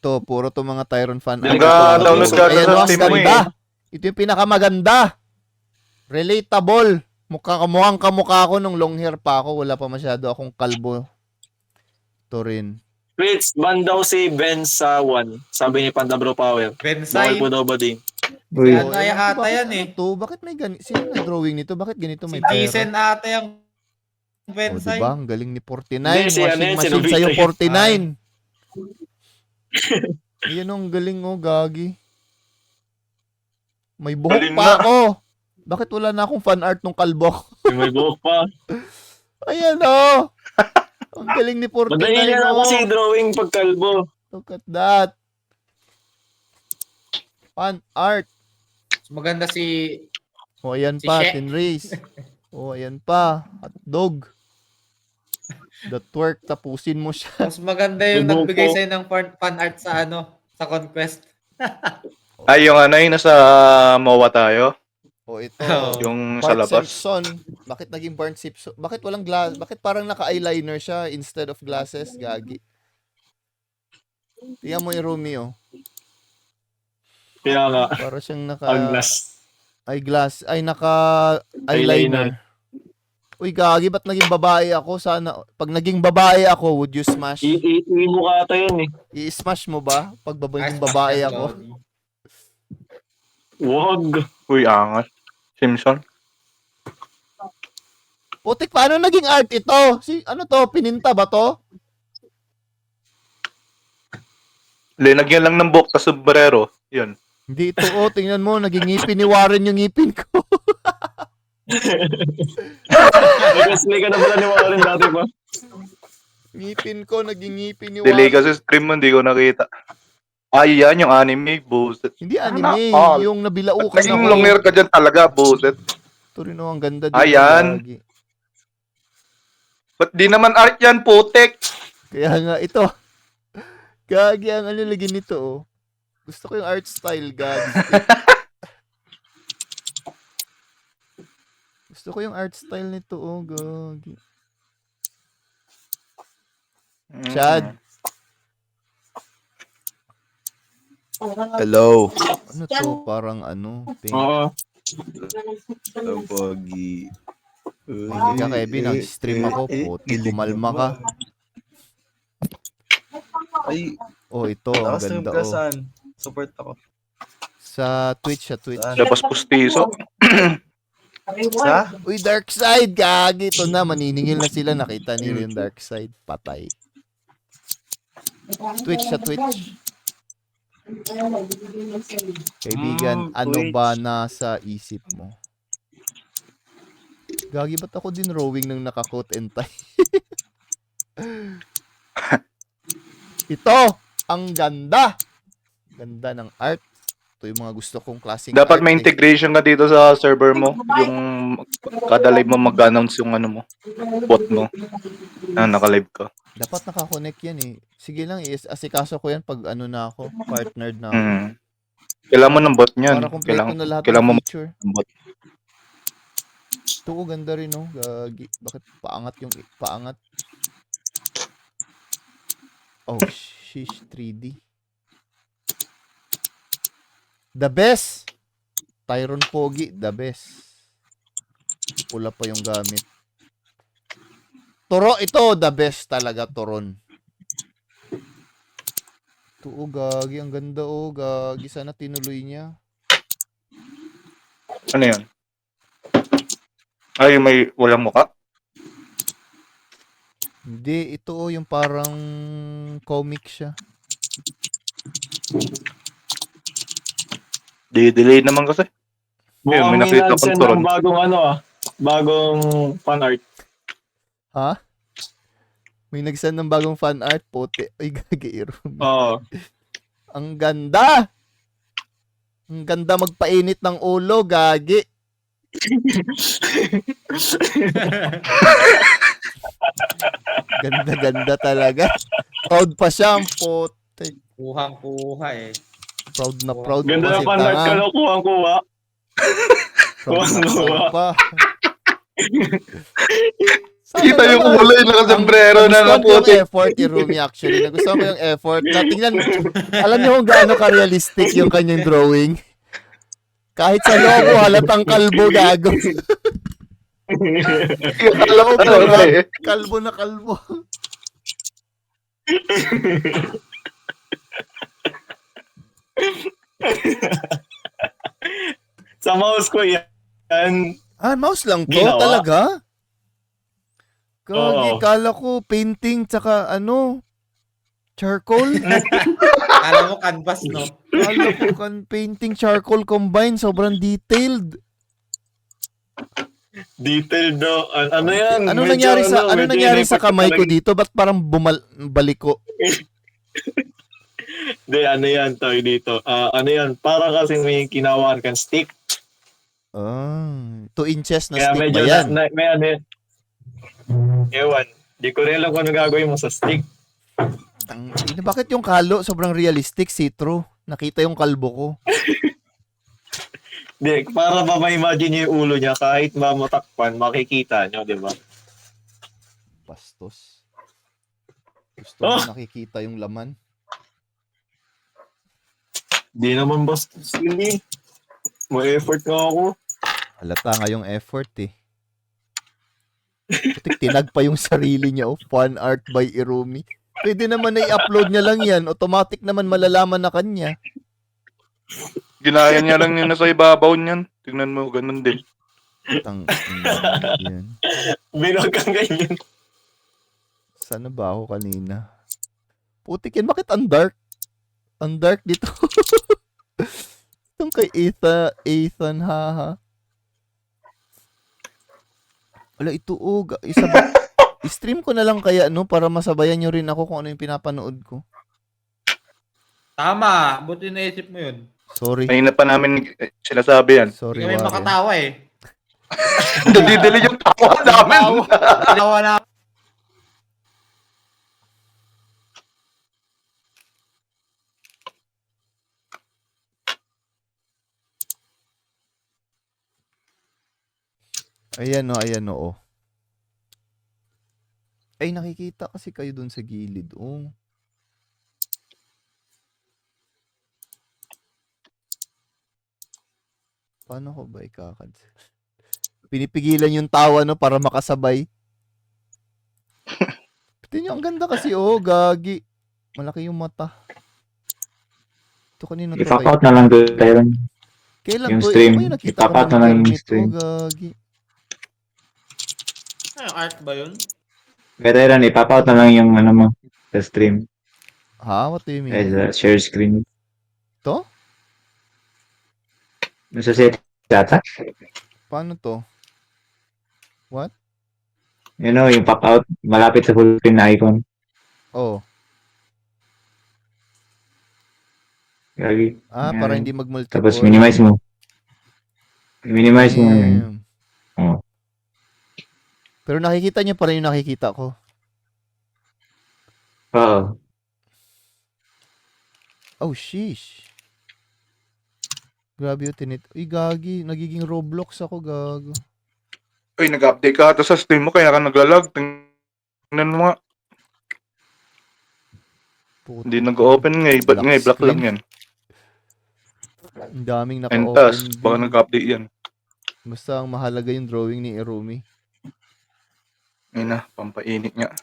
Ito, puro to mga Tyron fan. Nag-download ka Ayan, sa ang Steam mo ganda. Ito yung pinakamaganda. Relatable. Mukhang kamukha ako nung long hair pa ako. Wala pa masyado akong kalbo. Ito rin. Wait, ban daw si Ben sa 1. Sabi ni Panda Bro Power. Bensai. Bawal po daw ba din? Si Uy. Anaya ewan ko, ata bakit yan ano eh. to? Bakit may ganito? Sino nag-drawing nito? Bakit ganito Si may pera? Jason ata yung O, Bensai. diba? Ang galing ni 49. Hindi, si ano Washing yan, si machine Nobita sa'yo, yun. 49. Yan ang galing oh, gagi. May buhok Galing pa na. ako. Bakit wala na akong fan art nung kalbo ko? May buhok pa. Ayan oh. Ang galing ni 49 Madali na lang oh. kasi drawing pagkalbo. Look at that. Fan art. Maganda si... O, ayan Si pa, She. Tinrace. O, ayan pa, hotdog. The twerk, tapusin mo siya. Mas maganda yung May buhok nagbigay po. sa'yo ng fan art sa sa Conquest. Ay, yung ano, yung nasa MOA tayo. O, ito. Oh. Yung sa Bart labas. Simpson. Bakit naging Bart Simpson? Bakit walang glass? Bakit parang naka-eyeliner siya instead of glasses? Gagi. Tingnan mo yung Romeo. Kaya nga, Para siyang Aglas. eyeglass. Ay, naka-eyeliner. Uy, gagi, ba't naging babae ako? Sana, pag naging babae ako, would you smash? Imo ka ata yun eh. I-smash mo ba? Pag naging Ay, babae yes, ako? Lord. Wag. Uy, angas. Simpson. Putik, paano naging art ito? Ano to? Pininta ba to? Linagyan lang ng buhok sa sombrero. Yun. Hindi ito, oh. Tingnan mo, naging ngipin ni Warren yung ngipin ko. Nag-slay ka na pala ni Warren dati pa. Ngipin ko, naging ngipin ni Delay Warren. kasi stream mo, hindi ko nakita. Ay, yan yung anime. Buset. Hindi anime, all. yung nabilaukan Naging ako. long hair ka dyan talaga, buset. Ito rin, oh, ang ganda dito. Ayan. Lagi. Ba't di naman art yan, putek? Kaya nga, ito. Gagi ang ano lagi nito, oh. Gusto ko yung art style, gagi. Gusto ko yung art style nito, oh, gagi. Chad. Hello. Ano to? Parang ano? Pink. Oo. Hello, Pogi. Hindi ka, Kevin. Nag-stream ako. Puti, kumalma ka. Ay, Oh, ito. Ang nakastream ganda, ka oh. saan? Support ako. Sa Twitch, sa Twitch. Labas pustiso. Sa? Uy, dark side, gagi. Ito na, maniningil na sila. Nakita nila yung dark side. Patay. Twitch, sa Twitch. Kaibigan, ano Twitch. ba nasa isip mo? Gagi, ba't ako din rowing ng naka-coat and tie? Ito, ang ganda. Ganda ng art. Ito yung mga gusto kong klaseng Dapat art. may integration ka dito sa server mo. Yung kada live mo mag-announce yung ano mo. Bot mo. Naka-live ka. Dapat nakakonect yan eh. Sige lang, asikaso ko yan pag ano na ako, partnered na ako. Kailangan mo ng bot niyan. Para kompleto na lahat Kailangan ng mo feature. ng bot. Ito ko ganda rin, no? Gagi. Bakit paangat yung paangat? Oh, shish, 3D. The best! Tyron Pogi, the best. Pula pa yung gamit. Toro, ito, the best talaga, Toron. Ito, oh, gagi. Ang ganda, oh, gagi. Sana tinuloy niya. Ano yun? Ay, may walang muka? Hindi, ito, oh, yung parang comic siya. Delay naman kasi. Ayun, may Mukhang may nakita nag-send kong turon. ng bagong ano bagong fan art. Ha? May nag-send ng bagong fan art, pote. Ay, gagi, Oo. Ang ganda! Ang ganda magpainit ng ulo, gagi. Ganda-ganda talaga. Proud pa siya, ang pote. Kuhang-kuha eh. Proud na proud Ganda pa na si fan art Tanga. ka no, kuha. Proud na proud pa. Kita yung kulay na sombrero na Nagustuhan ko yung naputi. effort ni Rumi actually. Nagustuhan ko yung effort. Tingnan, alam niyo kung gaano ka-realistic yung kanyang drawing. Kahit sa logo, halatang kalbo gago. Alam ko pala eh. Kalbo na kalbo. Sa mouse ko yan. Mouse lang to? Ginawa? Talaga? Gagi, Oo. kala ko painting tsaka charcoal. Alam mo, canvas, no? Kala ko painting charcoal combined. Sobrang detailed. Detailed do. Ano yan? Ano Medyo nangyari sa ineffective kamay ko talaga. dito? Ba't parang baliko? Hindi, ano yan, tayo dito. Ano yan, parang kasi may kinawakan kang stick. 2 inches na Kaya stick medyo ba yan? may ano yan. Ewan. Di ko rin alam kung ano gagawin mo sa stick. Bakit yung kalo sobrang realistic, see-through? Nakita yung kalbo ko. Di, para ba ma-imagine niyo yung ulo niya, kahit ba matakpan, makikita nyo, di ba? Bastos. Gusto mo Oh! nakikita yung laman? Di naman basta hindi. May effort nga ako. Halata nga yung effort eh. Putik, tinag pa yung sarili niya. Fan art by Irumi. Pwede naman na i-upload niya lang yan. Automatic naman malalaman na kanya. Ginaya niya lang yun na sa ibabaw niyan. Tingnan mo, ganun din. Yan. Binog kang ganyan. Sana ba ako kanina? Putik yan. Bakit ang dark? Ang dark dito. Itong kay Ethan, haha. Wala, ito stream ko na lang kaya, para masabayan nyo rin ako kung ano yung pinapanood ko. Tama. Buti naisip mo yun. Sorry. May na pa namin sinasabi yan. Sorry, Hindi kami Warren. makatawa eh. Dali-dali yung tawa namin. Tawa na. Ayan o. Ay, nakikita kasi kayo dun sa gilid. Oh. Paano ko ba ikakads? Pinipigilan yung tawa, para makasabay. Tingnan nyo, ang ganda kasi, gagi. Malaki yung mata. Ito kanino to? I-pop out na lang doon tayo. Kailan yung to? stream. Ay, nakita ko I-pop out ng na lang yung internet. stream. Gagi. Ay, art ba yun? Kaya tayo i-pop out na lang yung mo sa stream. Ha? What do you mean? Ay, sa share screen. To? Yung sa set data. Paano to? What? Yung pop out malapit sa full screen na icon. Oh. Gagi. Para Ayan. hindi mag-multiple. Tapos minimize mo. Minimize mo. Damn. Oh. Pero nakikita niyo pa rin yung nakikita ko. Oo. Oh, sheesh. Grabe yung tinit. Uy, gagi. Nagiging Roblox ako, gago. Uy, nag-update ka ata sa stream mo, kaya ka naglalag. Tingnan mo nga. Puto. Hindi nag-open nga. Ba't nga, black lang yan. Ang daming Entas, naka-open. baka din. nag-update yan. Basta ang mahalaga yung drawing ni Irumi. Ayun na, pampainit nga.